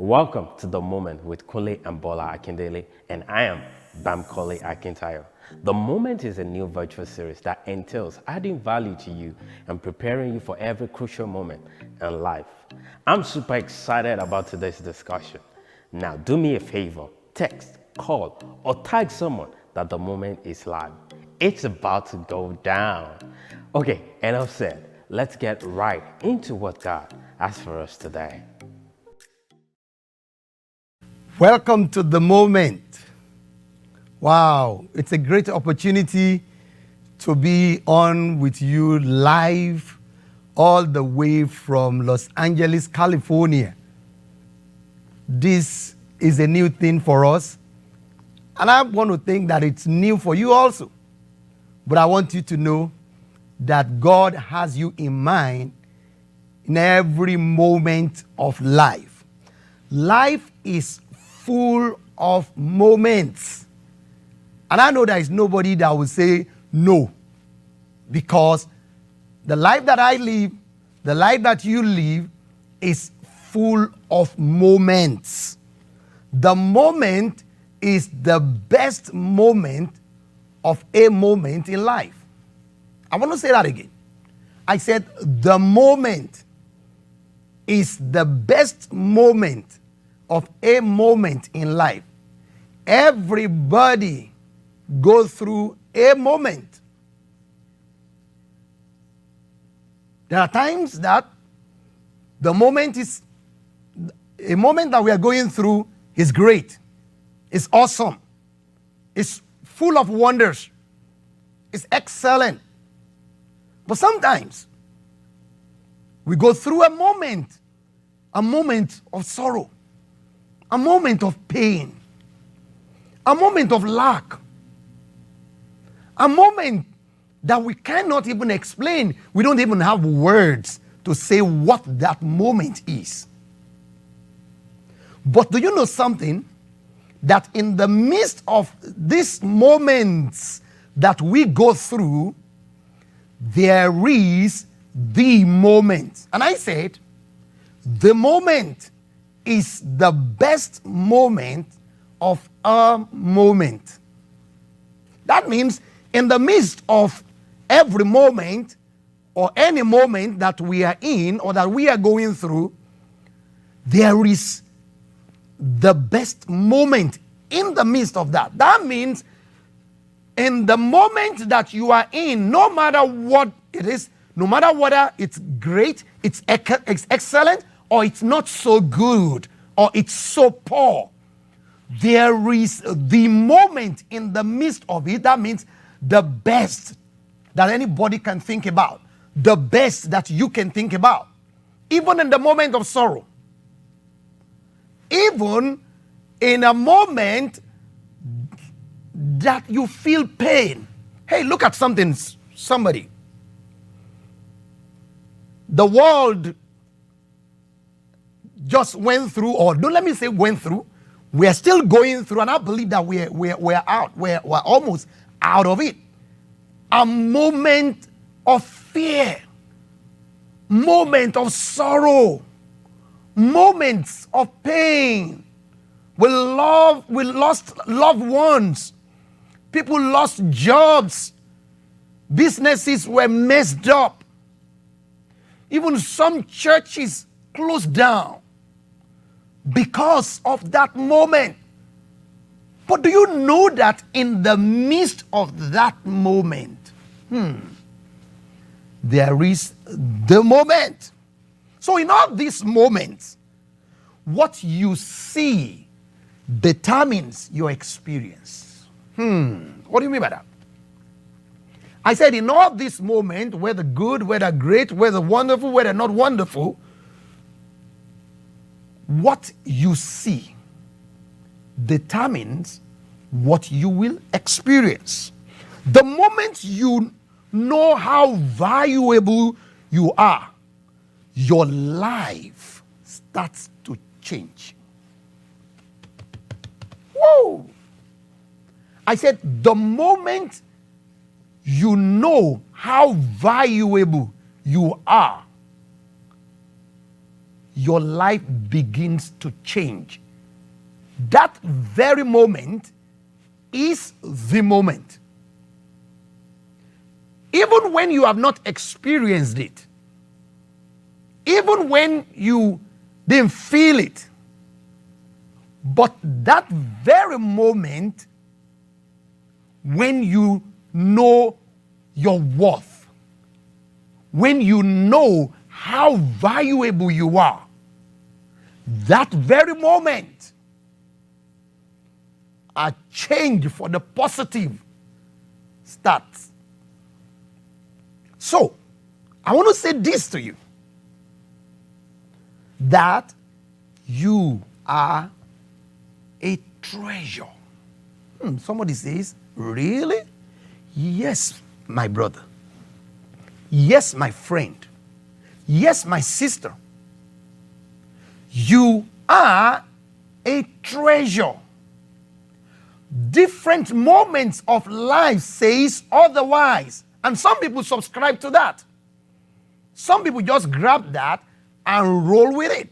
Welcome to The Moment with Kunle Akindele, and I am Kunle Akindele. The Moment is a new virtual series that entails adding value to you and preparing you for every crucial moment in life. I'm super excited about today's discussion. Now, do me a favor, text, call, or tag someone that The Moment is live. It's about to go down. Okay, enough said. Let's get right into what God has for us today. Welcome to The Moment. Wow, it's a great opportunity to be on with you live all the way from Los Angeles, California. This is a new thing for us, and I want to think that it's new for you also. But I want you to know that God has you in mind in every moment of life. Life is full of moments. And I know there is nobody that will say no, because the life that I live, the life that you live, is full of moments. The moment is the best moment of a moment in life. I want to say that again. I said the moment is the best moment of a moment in life. Everybody goes through a moment. There are times that the moment is a moment that we are going through is great, it's awesome, it's full of wonders, it's excellent. But sometimes we go through a moment of sorrow, a moment of pain, a moment of lack, a moment that we cannot even explain. We don't even have words to say what that moment is. But do you know something? That in the midst of these moments that we go through, there is the moment. And I said, the moment is the best moment of a moment. That means in the midst of every moment or any moment that we are in or that we are going through, there is the best moment in the midst of that. That means in the moment that you are in, no matter what it is, no matter whether it's great, it's excellent, or it's not so good, or it's so poor, there is the moment in the midst of it. That means the best that anybody can think about, the best that you can think about, even in the moment of sorrow, even in a moment that you feel pain. Hey, look at somebody. The world just went through, or don't let me say went through, we're still going through, and I believe that we're almost out of it. A moment of fear, moment of sorrow, moments of pain. We lost loved ones. People lost jobs. Businesses were messed up. Even some churches closed down because of that moment. But do you know that in the midst of that moment, there is the moment? So in all these moments, what you see determines your experience. What do you mean by that? I said in all this moment, whether good, whether great, whether wonderful, whether not wonderful, what you see determines what you will experience. The moment you know how valuable you are, your life starts to change. Whoa! I said, the moment you know how valuable you are, your life begins to change. That very moment is the moment. Even when you have not experienced it, even when you didn't feel it, but that very moment when you know your worth, when you know how valuable you are, that very moment, a change for the positive starts. So, I want to say this to you, that you are a treasure. Somebody says, really? Yes, my brother. Yes, my friend. Yes, my sister. You are a treasure. Different moments of life says otherwise. And some people subscribe to that. Some people just grab that and roll with it.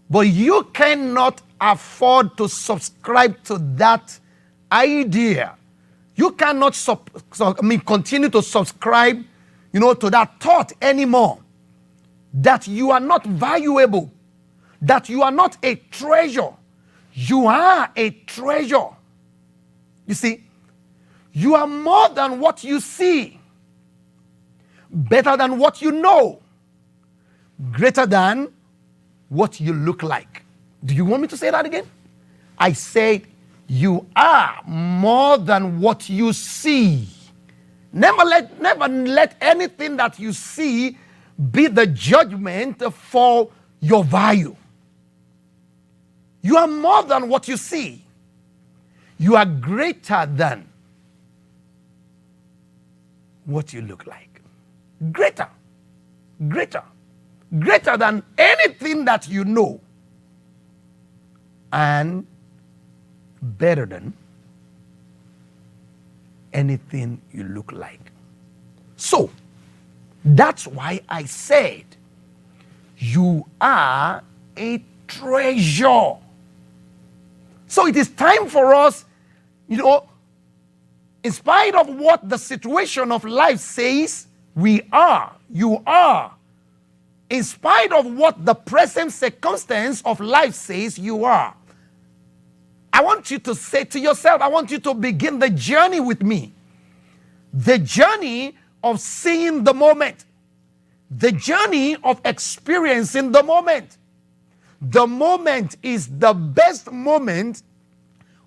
But you cannot afford to subscribe to that idea. You cannot continue to subscribe, to that thought anymore. That you are not valuable. That you are not a treasure. You are a treasure. You see, you are more than what you see. Better than what you know. Greater than what you look like. Do you want me to say that again? I said, you are more than what you see. Never let anything that you see be the judgment for your value. You are more than what you see. You are greater than what you look like. Greater. Greater. Greater than anything that you know. And better than anything you look like. So, that's why I said, you are a treasure. So it is time for us, in spite of what the situation of life says, you are. In spite of what the present circumstance of life says, you are. I want you to say to yourself, I want you to begin the journey with me. The journey of seeing the moment. The journey of experiencing the moment. The moment is the best moment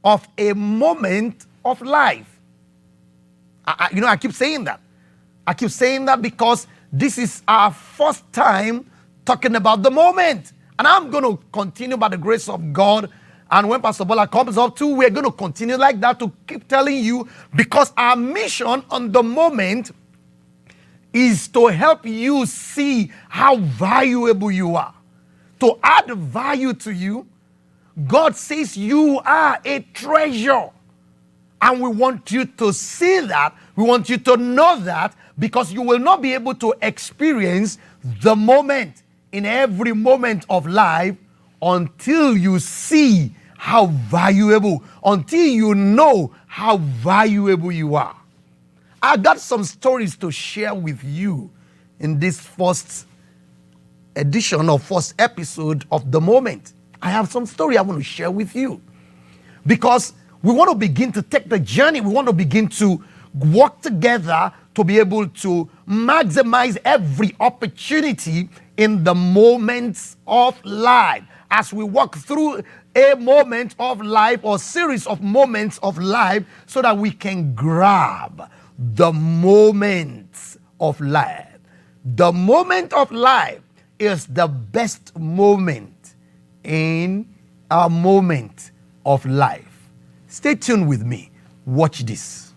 of a moment of life. I keep saying that. I keep saying that because this is our first time talking about the moment. And I'm going to continue by the grace of God. And when Pastor Bola comes up too, we're going to continue like that to keep telling you, because our mission on the moment is to help you see how valuable you are. To add value to you, God says you are a treasure. And we want you to see that. We want you to know that, because you will not be able to experience the moment in every moment of life until you see how valuable, until you know how valuable you are. I got some stories to share with you in this first edition or first episode of The Moment. I have some story I want to share with you, because we want to begin to take the journey. We want to begin to work together to be able to maximize every opportunity in the moments of life. As we walk through a moment of life or series of moments of life, so that we can grab the moments of life. The moment of life is the best moment in our moment of life. Stay tuned with me. Watch this.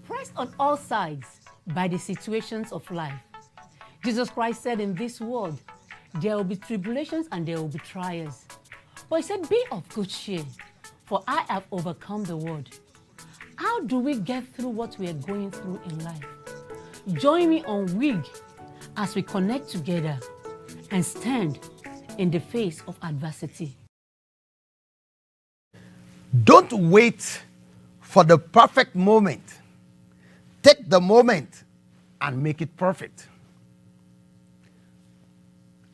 Pressed on all sides by the situations of life, Jesus Christ said in this world, there will be tribulations and there will be trials. But he said, be of good cheer, for I have overcome the world. How do we get through what we are going through in life? Join me on WIG as we connect together and stand in the face of adversity. Don't wait for the perfect moment. Take the moment and make it perfect.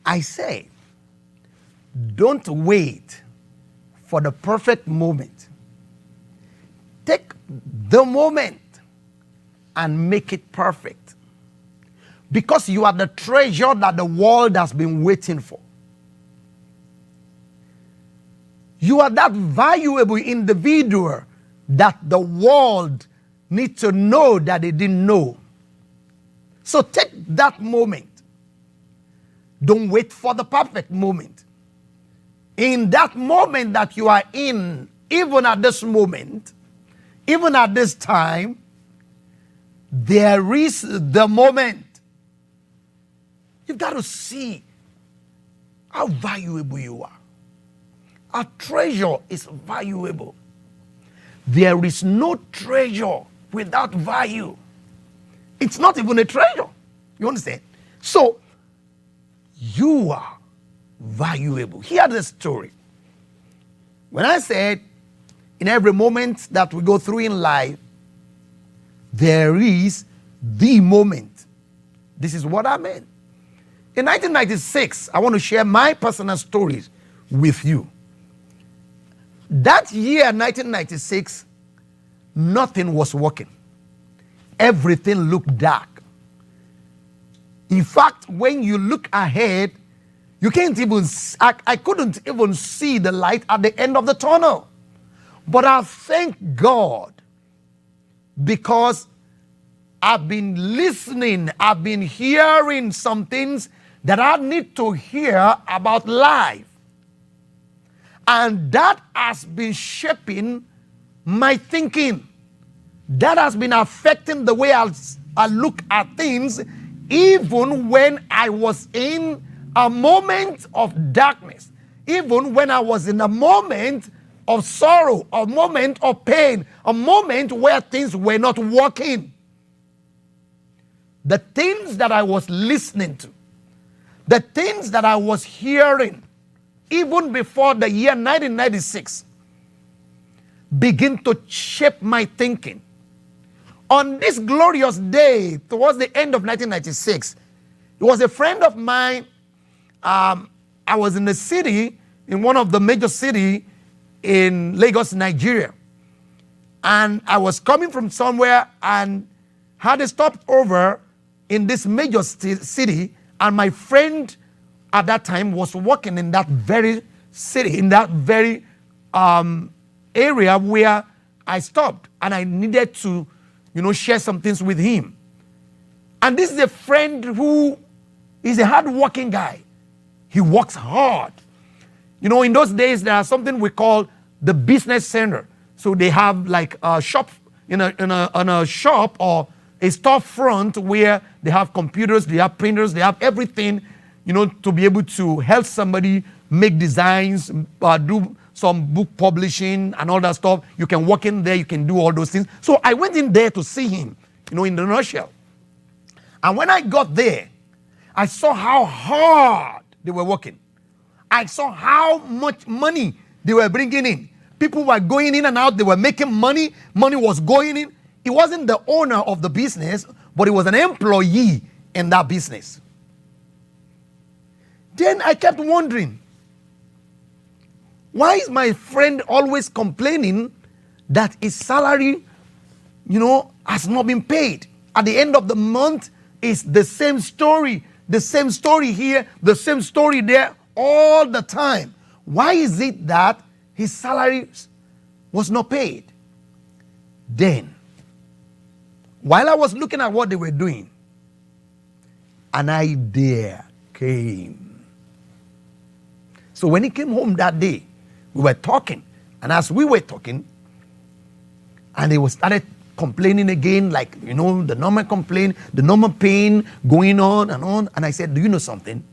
I say, don't wait for the perfect moment. Take the moment and make it perfect. Because you are the treasure that the world has been waiting for. You are that valuable individual that the world needs to know that they didn't know. So take that moment. Don't wait for the perfect moment. In that moment that you are in, even at this moment, even at this time, there is the moment. You've got to see how valuable you are. A treasure is valuable. There is no treasure without value. It's not even a treasure. You understand? So, you are valuable. Hear the story. When I said, in every moment that we go through in life, there is the moment. This is what I meant. In 1996, I want to share my personal stories with you. That year, 1996, nothing was working. Everything looked dark. In fact, when you look ahead, you can't even, I couldn't even see the light at the end of the tunnel. But I thank God because I've been listening, I've been hearing some things that I need to hear about life. And that has been shaping my thinking. That has been affecting the way I look at things, even when I was in a moment of darkness, even when I was in a moment of sorrow, a moment of pain, a moment where things were not working. The things that I was listening to, the things that I was hearing, even before the year 1996, begin to shape my thinking. On this glorious day, towards the end of 1996, it was a friend of mine. I was in the city, in one of the major cities in Lagos, Nigeria. And I was coming from somewhere and had a stopover in this major city. And my friend at that time was working in that very city, in that very area where I stopped. And I needed to, share some things with him. And this is a friend who is a hard-working guy. He works hard. In those days, there are something we call the business center. So they have like a shop, in a shop or a storefront where they have computers, they have printers, they have everything, to be able to help somebody make designs, do some book publishing and all that stuff. You can walk in there, you can do all those things. So I went in there to see him, in the nutshell. And when I got there, I saw how hard they were working. I saw how much money they were bringing in. People were going in and out. They were making money. Money was going in. He wasn't the owner of the business, but he was an employee in that business. Then I kept wondering, why is my friend always complaining that his salary, has not been paid? At the end of the month, it's the same story. The same story here, the same story there, all the time. Why is it that his salary was not paid? Then, while I was looking at what they were doing, an idea came. So when he came home that day, we were talking. And as we were talking, and they started complaining again, like, the normal complaint, the normal pain going on. And I said, do you know something?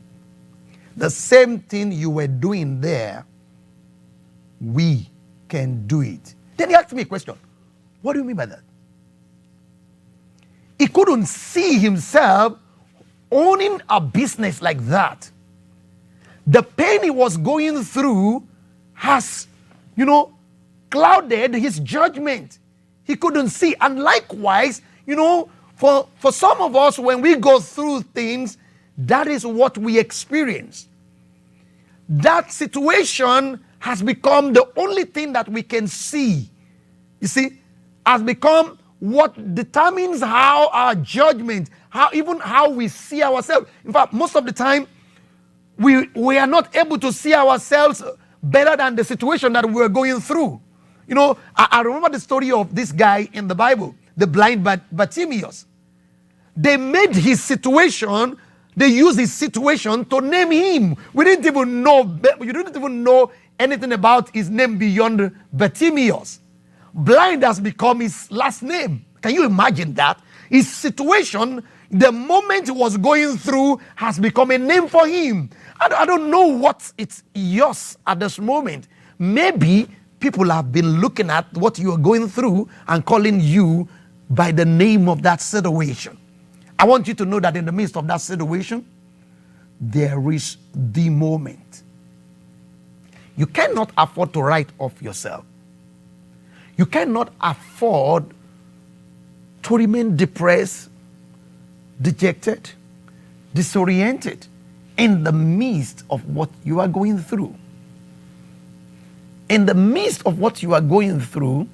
The same thing you were doing there, we can do it. Then he asked me a question. What do you mean by that? He couldn't see himself owning a business like that, the pain he was going through has, clouded his judgment. He couldn't see. And likewise, for some of us, when we go through things, that is what we experience. That situation has become the only thing that we can see. You see, has become what determines how our judgment, how we see ourselves. In fact, most of the time, we are not able to see ourselves better than the situation that we're going through. I remember the story of this guy in the Bible, the blind Bartimaeus. They made his situation, they used his situation to name him. You didn't even know anything about his name beyond Bartimaeus. Blind has become his last name. Can you imagine that? His situation, the moment he was going through, has become a name for him. I don't know what it's yours at this moment. Maybe people have been looking at what you are going through and calling you by the name of that situation. I want you to know that in the midst of that situation, there is the moment. You cannot afford to write off yourself. You cannot afford to remain depressed, dejected, disoriented in the midst of what you are going through. In the midst of what you are going through,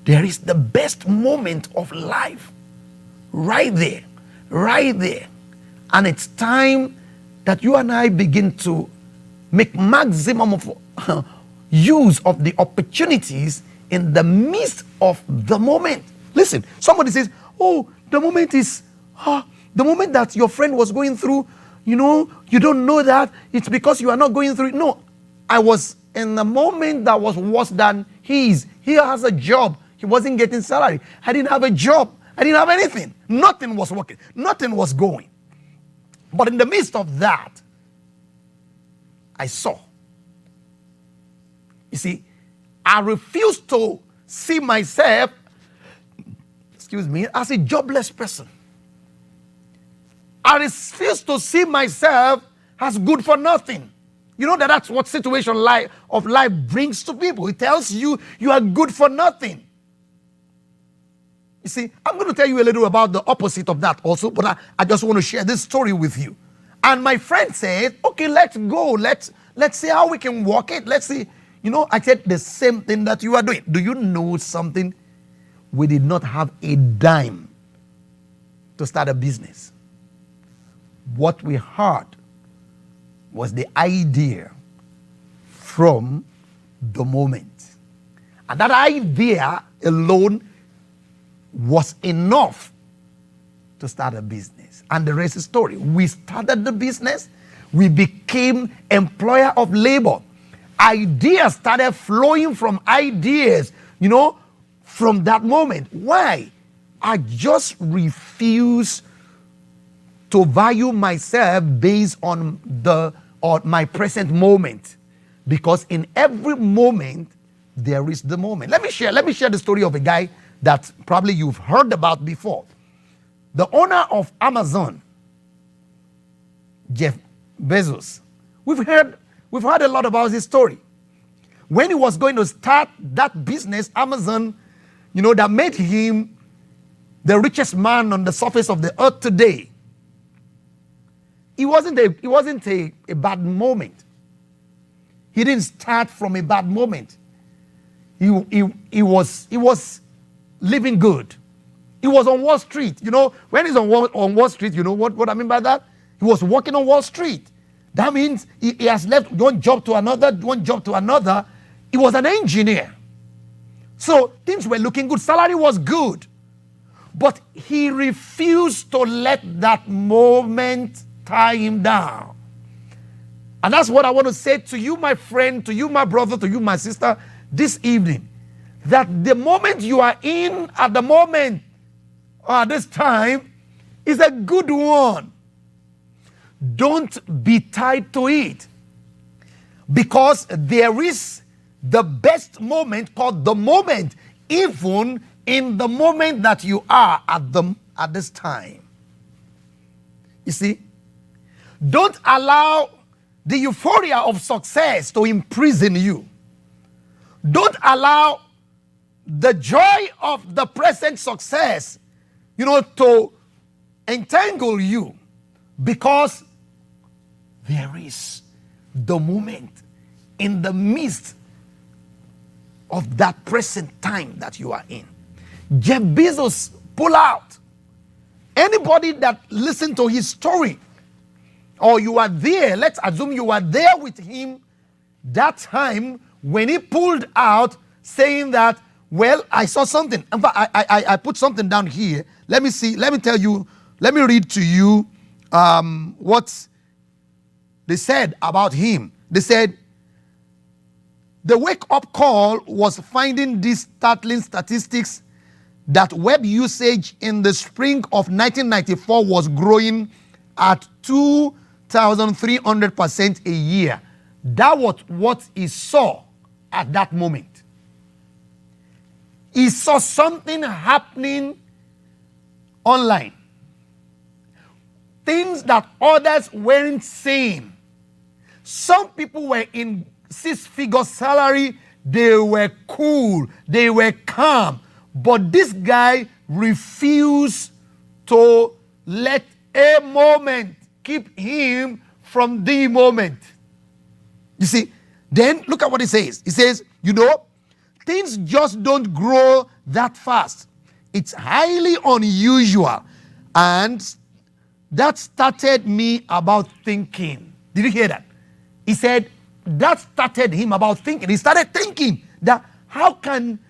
there is the best moment of life. Right there. And it's time that you and I begin to make maximum of use of the opportunities in the midst of the moment. Listen, somebody says, oh, the moment is, the moment that your friend was going through, you don't know that. It's because you are not going through it. No, I was in a moment that was worse than his. He has a job. He wasn't getting salary. I didn't have a job. I didn't have anything. Nothing was working. Nothing was going. But in the midst of that, I saw. You see, I refused to see myself, as a jobless person. I refused to see myself as good for nothing. You know that's what situation of life brings to people. It tells you you are good for nothing. You see, I'm going to tell you a little about the opposite of that also, but I just want to share this story with you. And my friend said, okay, let's go. Let's see how we can work it. Let's see. I said the same thing that you are doing. Do you know something? We did not have a dime to start a business. What we had was the idea from the moment. And that idea alone was enough to start a business. And the rest is story. We started the business. We became employer of labor. Ideas started flowing from ideas, from that moment. Why? I just refuse to value myself based on my present moment. Because in every moment, there is the moment. Let me share the story of a guy that probably you've heard about before. The owner of Amazon, Jeff Bezos. We've heard a lot about his story. When he was going to start that business, Amazon, that made him the richest man on the surface of the earth today. It wasn't a bad moment. He didn't start from a bad moment. He was living good. He was on Wall Street. When he's on Wall Street, you know what I mean by that? He was working on Wall Street. That means he has left one job to another. He was an engineer. So things were looking good. Salary was good. But he refused to let that moment tie him down. And that's what I want to say to you, my friend, to you, my brother, to you, my sister, this evening. That the moment you are in at the moment, or at this time, is a good one. Don't be tied to it. Because there is the best moment called the moment, even in the moment that you are at this time. You see? Don't allow the euphoria of success to imprison you. Don't allow the joy of the present success, to entangle you, because there is the moment in the midst of that present time that you are in. Jeff Bezos pull out. Anybody that listened to his story, or you are there, let's assume you are there with him that time when he pulled out, saying that, well, I saw something. In fact, I put something down here. Let me see, let me tell you, let me read to you what they said about him. They said, the wake-up call was finding these startling statistics that web usage in the spring of 1994 was growing at 2,300% a year. That was what he saw at that moment. He saw something happening online. Things that others weren't seeing. Some people were in six-figure salary, they were cool, they were calm. But this guy refused to let a moment keep him from the moment. You see, then look at what he says. He says, things just don't grow that fast. It's highly unusual. And that started me about thinking. Did you hear that? He said, that started him about thinking. He started thinking that how can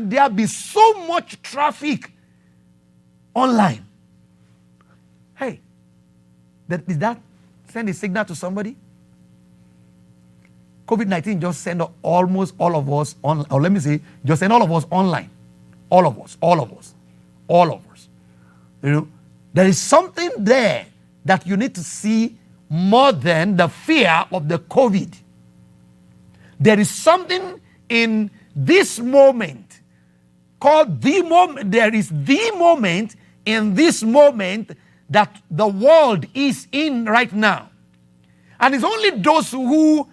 there be so much traffic online? Hey, did that send a signal to somebody? COVID-19 just sent almost all of us on, or let me say, just send all of us online. All of us. There is something there that you need to see more than the fear of the COVID. There is something in this moment called the moment. There is the moment in this moment that the world is in right now. And it's only those who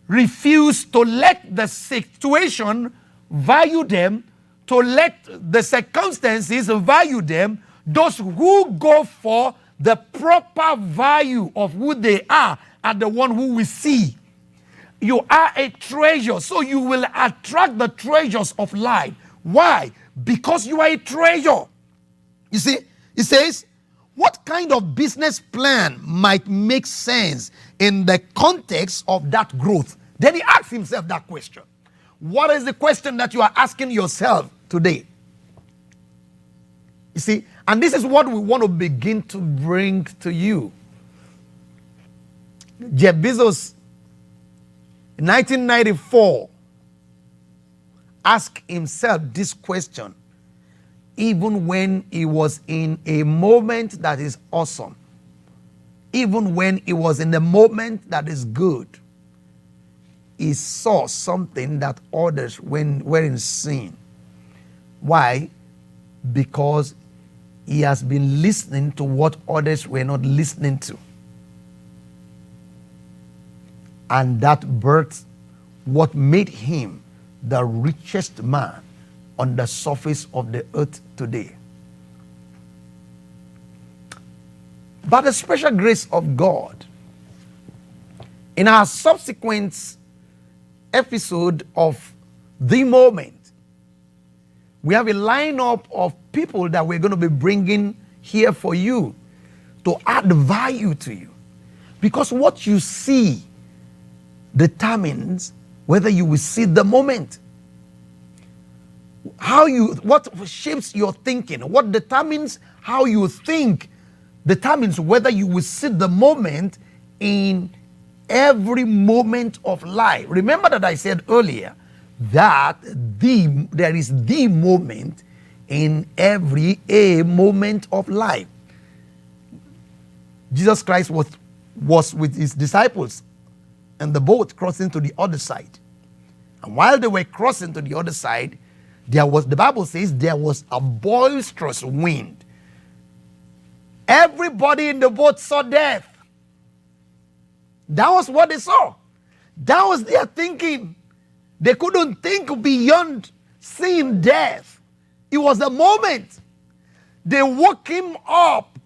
refuse to let the situation value them, to let the circumstances value them, those who go for the proper value of who they are the one who we see. You are a treasure, so you will attract the treasures of life. Why? Because you are a treasure. You see, it says, what kind of business plan might make sense in the context of that growth? Then he asks himself that question. What is the question that you are asking yourself today? You see, and this is what we want to begin to bring to you. Jeff Bezos, in 1994, asked himself this question, even when he was in a moment that is awesome, even when he was in a moment that is good, he saw something that others weren't seeing. Why? Because he has been listening to what others were not listening to. And that birthed what made him the richest man on the surface of the earth today. By the special grace of God, in our subsequent episode of The Moment, we have a lineup of people that we're going to be bringing here for you to add value to you. Because what you see determines whether you will see the moment. What shapes your thinking, what determines how you think, determines whether you will see the moment in every moment of life. Remember that I said earlier that there is the moment in every moment of life. Jesus Christ was with his disciples in the boat crossing to the other side. And while they were crossing to the other side, the Bible says there was a boisterous wind. Everybody in the boat saw death. That was what they saw. That was their thinking. They couldn't think beyond seeing death. It was the moment. They woke him up.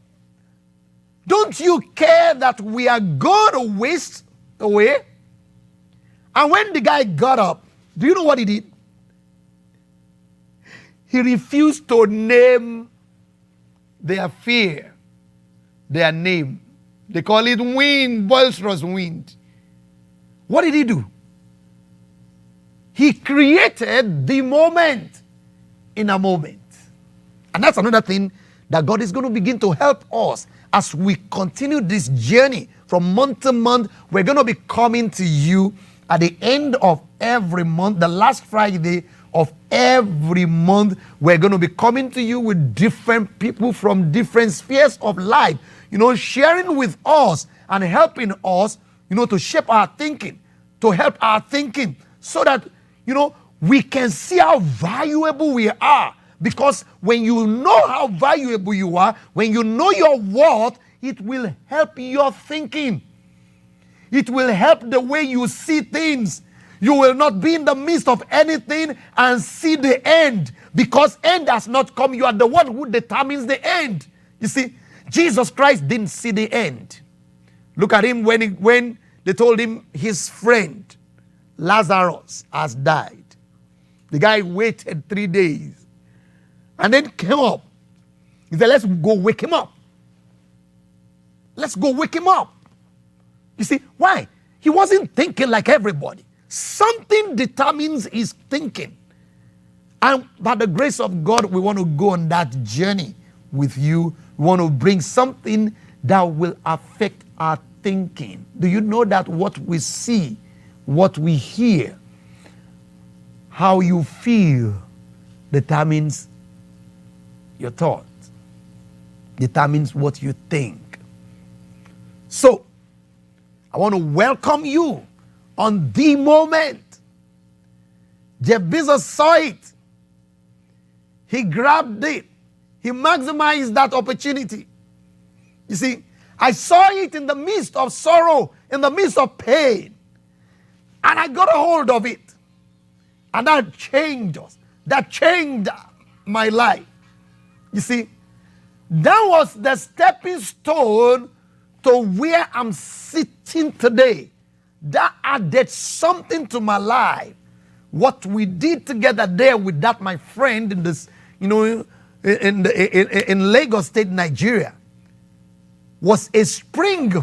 Don't you care that we are going to waste away? And when the guy got up, do you know what he did? He refused to name their fear, their name. They call it wind, boisterous wind. What did he do? He created the moment in a moment. And that's another thing that God is going to begin to help us as we continue this journey from month to month. We're going to be coming to you at the end of every month, the last Friday of every month. We're going to be coming to you with different people from different spheres of life, sharing with us and helping us, to shape our thinking, to help our thinking so that, we can see how valuable we are. Because when you know how valuable you are, when you know your worth, it will help your thinking. It will help the way you see things. You will not be in the midst of anything and see the end, because end has not come. You are the one who determines the end. You see, Jesus Christ didn't see the end. Look at him when they told him his friend Lazarus has died. The guy waited 3 days and then came up. He said, let's go wake him up. Let's go wake him up. You see, why? He wasn't thinking like everybody. Something determines his thinking. And by the grace of God, we want to go on that journey with you. We want to bring something that will affect our thinking. Do you know that what we see, what we hear, how you feel determines your thoughts, determines what you think. So, I want to welcome you on the moment. Jeff Bezos saw it. He grabbed it. He maximized that opportunity. You see, I saw it in the midst of sorrow, in the midst of pain. And I got a hold of it. And that changed us. That changed my life. You see, that was the stepping stone to where I'm sitting today. That added something to my life. What we did together there with that, my friend, in this, in Lagos State, Nigeria, was a spring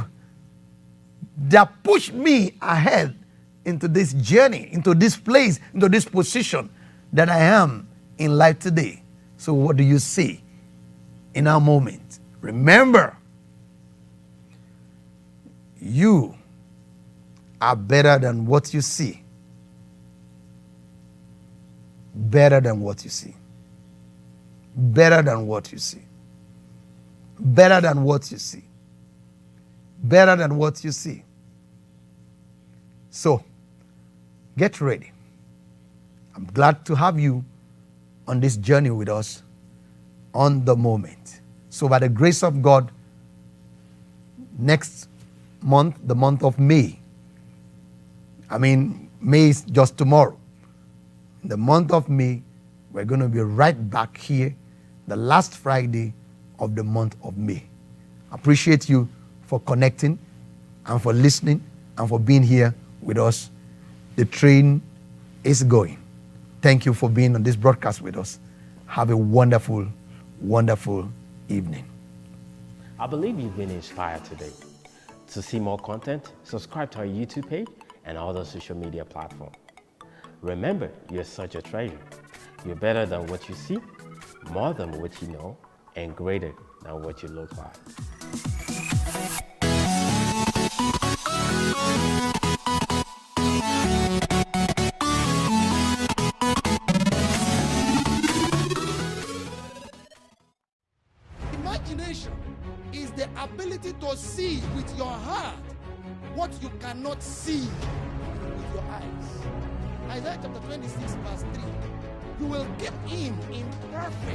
that pushed me ahead into this journey, into this place, into this position that I am in life today. So what do you see in our moment? Remember, you are better than what you see. Better than what you see. Better than what you see. Better than what you see. Better than what you see. So, get ready. I'm glad to have you on this journey with us on the moment. So by the grace of God, next month, the month of May, May is just tomorrow. In the month of May, we're going to be right back here, the last Friday of the month of May. Appreciate you for connecting and for listening and for being here with us. The train is going. Thank you for being on this broadcast with us. Have a wonderful, wonderful evening. I believe you've been inspired today. To see more content, subscribe to our YouTube page and other social media platforms. Remember, you're such a treasure. You're better than what you see, more than what you know, and greater than what you look like. Imagination is the ability to see with your heart what you cannot see with your eyes. Isaiah chapter 26 verse 3. You will keep him in perfect